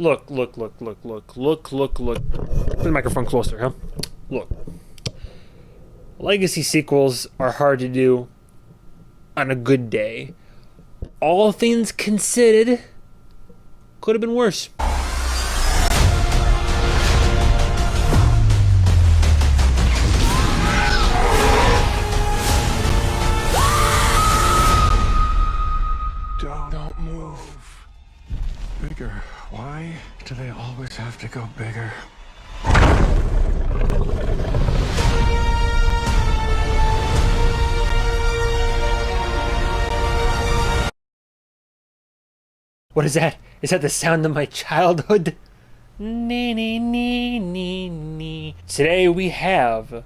Look. Put the microphone closer, huh? Look. Legacy sequels are hard to do on a good day. All things considered, could have been worse. Don't move. Bigger. Why do they always have to go bigger? What is that? Is that the sound of my childhood? Nee, nee, nee, nee, nee. Today we have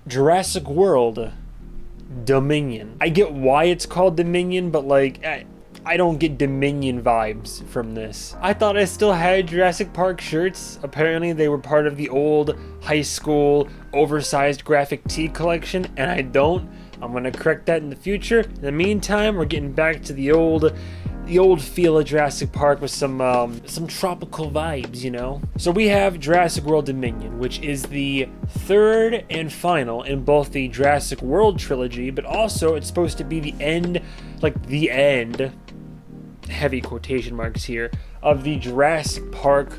Jurassic World Dominion. I get why it's called Dominion, but like, I don't get Dominion vibes from this. I thought I still had Jurassic Park shirts. Apparently they were part of the old high school oversized graphic tee collection, and I don't. I'm gonna correct that in the future. In the meantime, we're getting back to the old feel of Jurassic Park with some tropical vibes, you know? So we have Jurassic World Dominion, which is the third and final in both the Jurassic World trilogy, but also it's supposed to be the end, heavy quotation marks here, of the Jurassic Park,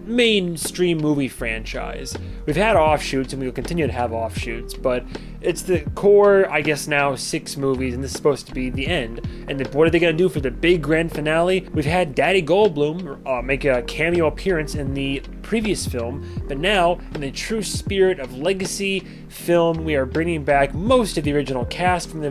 mainstream movie franchise. We've had offshoots and we will continue to have offshoots, but it's the core, I guess now, 6 movies, and this is supposed to be the end. And what are they going to do for the big grand finale? We've had Daddy Goldblum make a cameo appearance in the previous film, but now, in the true spirit of legacy film, we are bringing back most of the original cast from the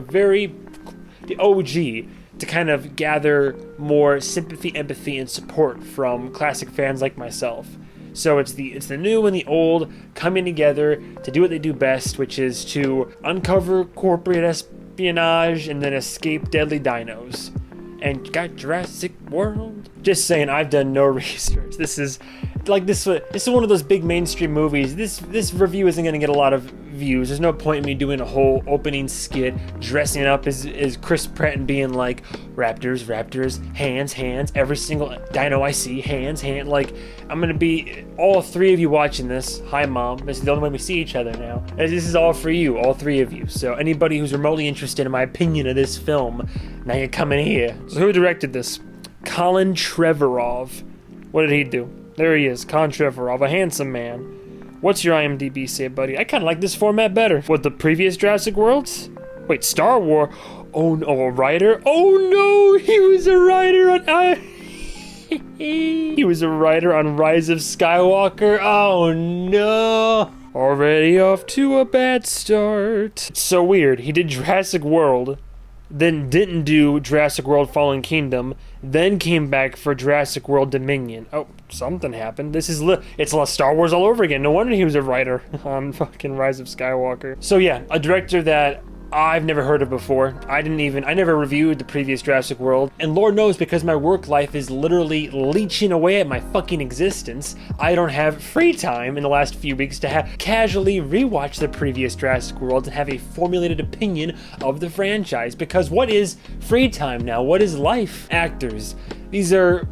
OG, to kind of gather more sympathy, empathy, and support from classic fans like myself. So it's the new and the old coming together to do what they do best, which is to uncover corporate espionage and then escape deadly dinos. And got Jurassic World. Just saying, I've done no research. This is one of those big mainstream movies. This review isn't going to get a lot of views. There's no point in me doing a whole opening skit dressing it up as Chris Pratt and being like, raptors, hands, every single dino I see, hands. Like, I'm going to be, all 3 of you watching this, hi mom, this is the only way we see each other now. This is all for you, all 3 of you. So anybody who's remotely interested in my opinion of this film, now you're coming here. So who directed this? Colin Trevorrow. What did he do? There he is, Colin Trevorrow, a handsome man. What's your IMDb say, buddy? I kind of like this format better. What, the previous Jurassic Worlds? Wait, Star Wars? Oh no, a writer? Oh no, he was a writer on... he was a writer on Rise of Skywalker. Oh no. Already off to a bad start. It's so weird. He did Jurassic World, then didn't do Jurassic World Fallen Kingdom, then came back for Jurassic World Dominion. Oh, something happened. It's Star Wars all over again. No wonder he was a writer on fucking Rise of Skywalker. So yeah, a director that I've never heard of before. I never reviewed the previous Jurassic World, and Lord knows, because my work life is literally leeching away at my fucking existence, I don't have free time in the last few weeks to casually rewatch the previous Jurassic World and have a formulated opinion of the franchise, because what is free time now? What is life? Actors. These are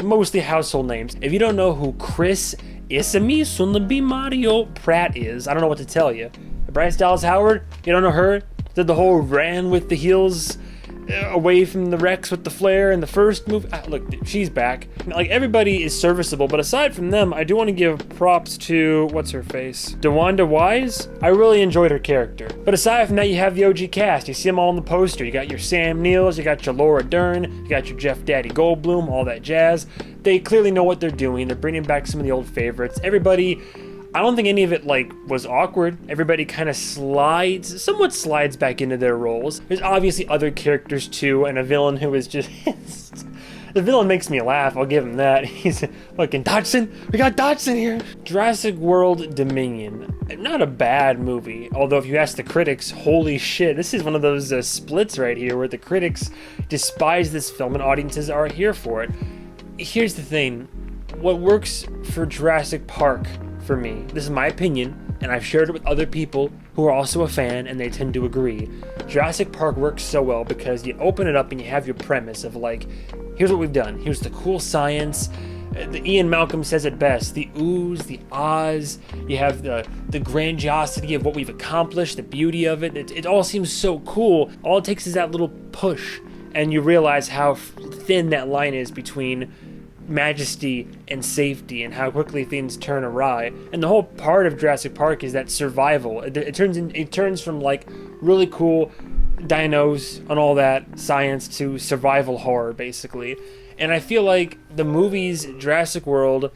mostly household names. If you don't know who Chris Isami Sunlabi Mario Pratt is, I don't know what to tell you. Bryce Dallas Howard, you don't know her? Did the whole ran with the heels away from the Rex with the flare in the first movie. Look, she's back. Everybody is serviceable, but aside from them, I do want to give props to, what's her face? DeWanda Wise? I really enjoyed her character. But aside from that, you have the OG cast. You see them all on the poster. You got your Sam Neil's, you got your Laura Dern, you got your Jeff Daddy Goldblum, all that jazz. They clearly know what they're doing. They're bringing back some of the old favorites. Everybody, I don't think any of it was awkward. Everybody kind of somewhat slides back into their roles. There's obviously other characters too, and a villain who is just the villain makes me laugh, I'll give him that. He's fucking Dodgson. We got Dodgson here. Jurassic World Dominion. Not a bad movie, although if you ask the critics, holy shit, this is one of those splits right here where the critics despise this film and audiences are here for it. Here's the thing. What works for Jurassic Park for me, this is my opinion, and I've shared it with other people who are also a fan, and they tend to agree. Jurassic Park works so well because you open it up and you have your premise of here's what we've done. Here's the cool science. The Ian Malcolm says it best. The oohs, the ahs. You have the grandiosity of what we've accomplished, the beauty of it. It all seems so cool. All it takes is that little push, and you realize how thin that line is between majesty and safety, and how quickly things turn awry. And the whole part of Jurassic Park is that survival. It turns from like really cool dinos and all that science to survival horror, basically. And I feel like the movies Jurassic World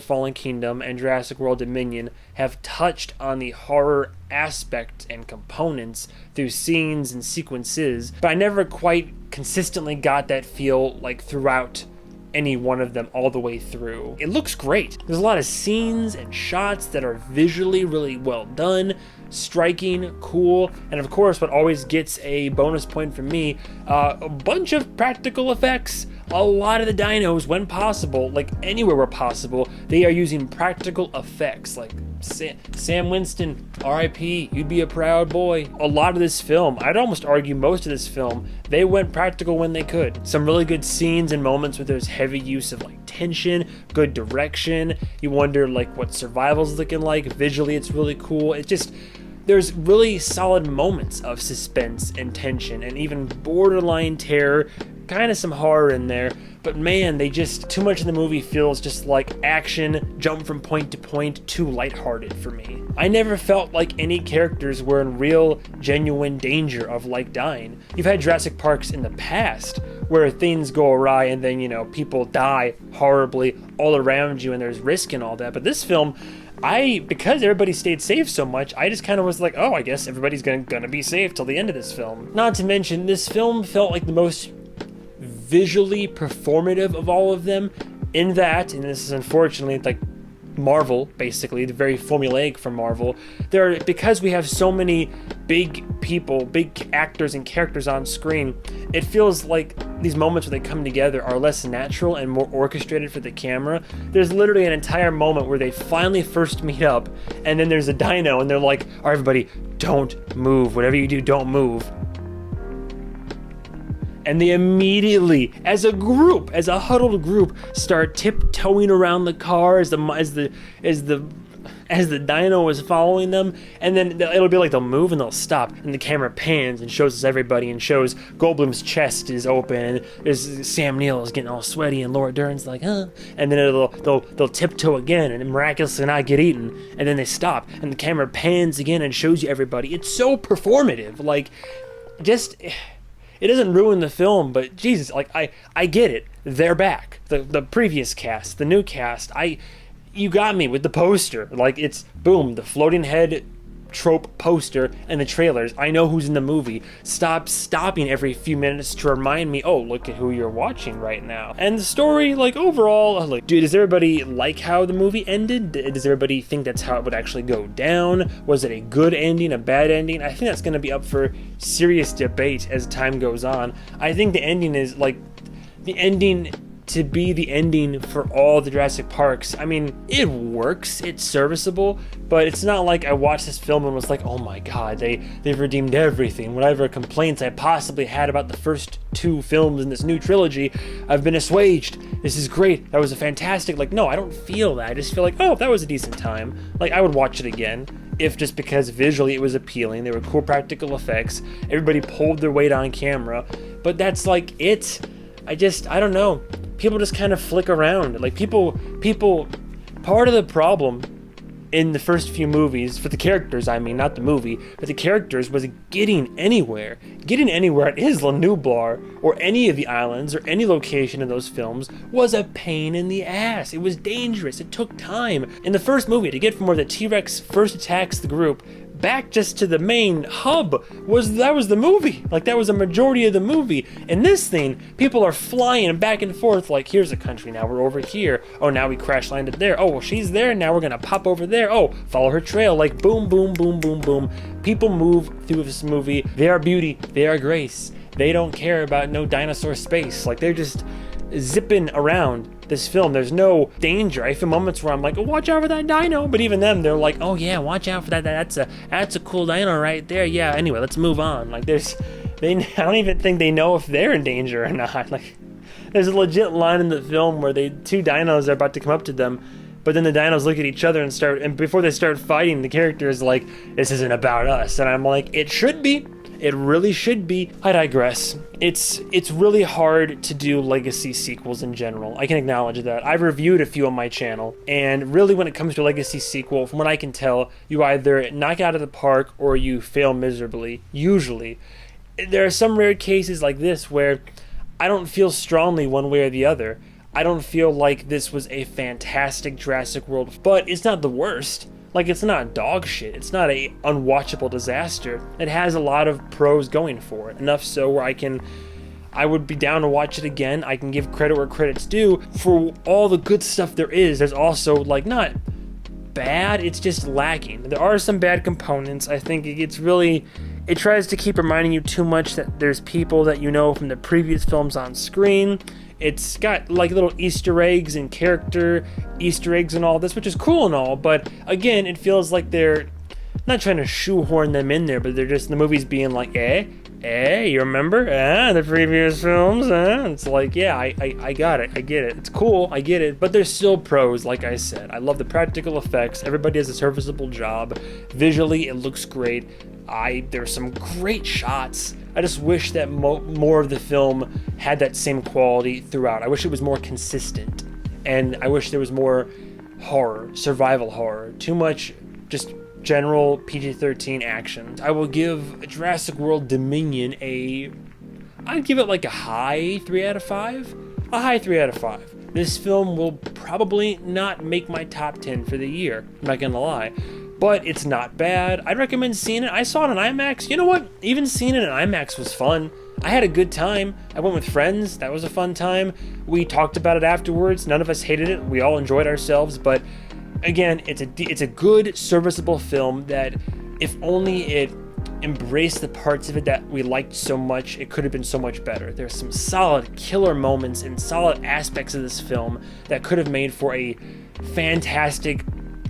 Fallen Kingdom, and Jurassic World Dominion have touched on the horror aspect and components through scenes and sequences, but I never quite consistently got that feel like throughout any one of them all the way through. It looks great. There's a lot of scenes and shots that are visually really well done, striking, cool, and of course what always gets a bonus point from me, a bunch of practical effects. A lot of the dinos, when possible, like anywhere where possible, they are using practical effects. Like Sam Winston, R.I.P., you'd be a proud boy. A lot of this film, I'd almost argue most of this film, they went practical when they could. Some really good scenes and moments where there's heavy use of like tension, good direction. You wonder like what survival's looking like. Visually, it's really cool. It's just, there's really solid moments of suspense and tension and even borderline terror, kind of some horror in there, but man, they just, too much of the movie feels just like action, jump from point to point, too lighthearted for me. I never felt like any characters were in real, genuine danger of like dying. You've had Jurassic Parks in the past where things go awry and then, you know, people die horribly all around you and there's risk and all that, but this film, because everybody stayed safe so much, I just kind of was like, oh, I guess everybody's gonna be safe till the end of this film. Not to mention, this film felt like the most visually performative of all of them, in that, and this is unfortunately like Marvel, basically, the very formulaic for Marvel, because we have so many big people, big actors and characters on screen, it feels like these moments where they come together are less natural and more orchestrated for the camera. There's literally an entire moment where they finally first meet up, and then there's a dino, and they're like, all right, everybody, don't move. Whatever you do, don't move. And they immediately, as a group, as a huddled group, start tiptoeing around the car as the dino is following them, and then it'll be like they'll move and they'll stop, and the camera pans and shows us everybody and shows Goldblum's chest is open, and there's Sam Neill is getting all sweaty, and Laura Dern's like, huh, and then they'll tiptoe again and miraculously not get eaten, and then they stop, and the camera pans again and shows you everybody. It's so performative, like, just. It doesn't ruin the film, but Jesus, like I get it. They're back. The previous cast, the new cast. You got me with the poster. Like, it's boom, the floating head trope poster and the trailers. I know who's in the movie. Stop stopping every few minutes to remind me, oh, look at who you're watching right now. And the story, like, overall, like, dude, does everybody like how the movie ended? Does everybody think that's how it would actually go down? Was it a good ending, a bad ending? I think that's going to be up for serious debate as time goes on. I think the ending is, like, the ending to be the ending for all the Jurassic Parks. I mean, it works, it's serviceable, but it's not like I watched this film and was like, oh my god, they've redeemed everything. Whatever complaints I possibly had about the first two films in this new trilogy, I've been assuaged. This is great. That was a fantastic, like, no, I don't feel that. I just feel like, oh, that was a decent time. Like, I would watch it again, if just because visually it was appealing, there were cool practical effects, everybody pulled their weight on camera, but that's like it. I don't know. People just kind of flick around. Like, people, part of the problem in the first few movies, for the characters, I mean, not the movie, but the characters, was getting anywhere. Getting anywhere at Isla Nublar, or any of the islands, or any location in those films, was a pain in the ass. It was dangerous. It took time. In the first movie, to get from where the T-Rex first attacks the group back just to the main hub, that was the movie. Like, that was a majority of the movie. In this thing, people are flying back and forth, like, here's a country, now we're over here. Oh, now we crash landed there. Oh, well, she's there, now we're gonna pop over there. Oh, follow her trail. Like, boom, boom, boom, boom, boom. People move through this movie. They are beauty. They are grace. They don't care about no dinosaur space. Like, they're just zipping around this film. There's no danger. I feel moments where I'm like, oh, watch out for that dino, but even them, they're like, oh yeah, watch out for that. That's a cool dino right there. Yeah, anyway, let's move on. Like, I don't even think they know if they're in danger or not. Like, There's a legit line in the film where two dinos are about to come up to them, but then the dinos look at each other and before they start fighting, the character is like, "This isn't about us." And I'm like, it should be. It really should be. I digress. It's really hard to do legacy sequels in general. I can acknowledge that. I've reviewed a few on my channel, and really when it comes to a legacy sequel, from what I can tell, you either knock it out of the park or you fail miserably, usually. There are some rare cases like this where I don't feel strongly one way or the other. I don't feel like this was a fantastic Jurassic World, but it's not the worst. Like, it's not dog shit. It's not a unwatchable disaster. It has a lot of pros going for it. Enough so where I would be down to watch it again. I can give credit where credit's due. For all the good stuff there is, there's also, like, not bad, it's just lacking. There are some bad components. I think it tries to keep reminding you too much that there's people that you know from the previous films on screen. It's got like little Easter eggs and character Easter eggs and all this, which is cool and all, but again, it feels like they're not trying to shoehorn them in there, but they're just, the movie's being like, you remember? The previous films? It's like, yeah, I got it. I get it. It's cool. I get it. But there's still pros, like I said. I love the practical effects. Everybody does a serviceable job. Visually, it looks great. There's some great shots. I just wish that more of the film had that same quality throughout. I wish it was more consistent. And I wish there was more horror, survival horror. Too much just general PG-13 action. I will give Jurassic World Dominion I'd give it like a high 3 out of 5. A high 3 out of 5. This film will probably not make my top 10 for the year. I'm not gonna lie. But it's not bad. I'd recommend seeing it. I saw it on IMAX. You know what? Even seeing it in IMAX was fun. I had a good time. I went with friends. That was a fun time. We talked about it afterwards. None of us hated it. We all enjoyed ourselves. But again, it's a good, serviceable film that if only it embraced the parts of it that we liked so much, it could have been so much better. There's some solid killer moments and solid aspects of this film that could have made for a fantastic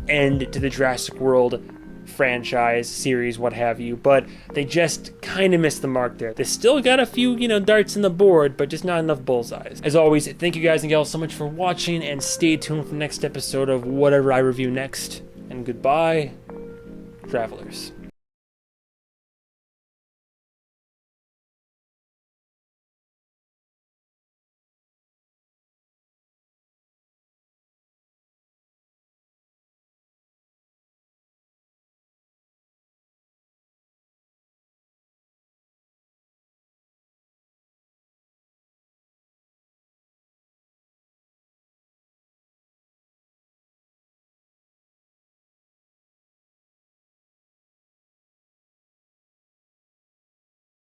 end to the Jurassic World franchise, series, what have you, but they just kind of missed the mark there. They still got a few, darts in the board, but just not enough bullseyes. As always, thank you guys and gals so much for watching, and stay tuned for the next episode of whatever I review next. And goodbye, travelers.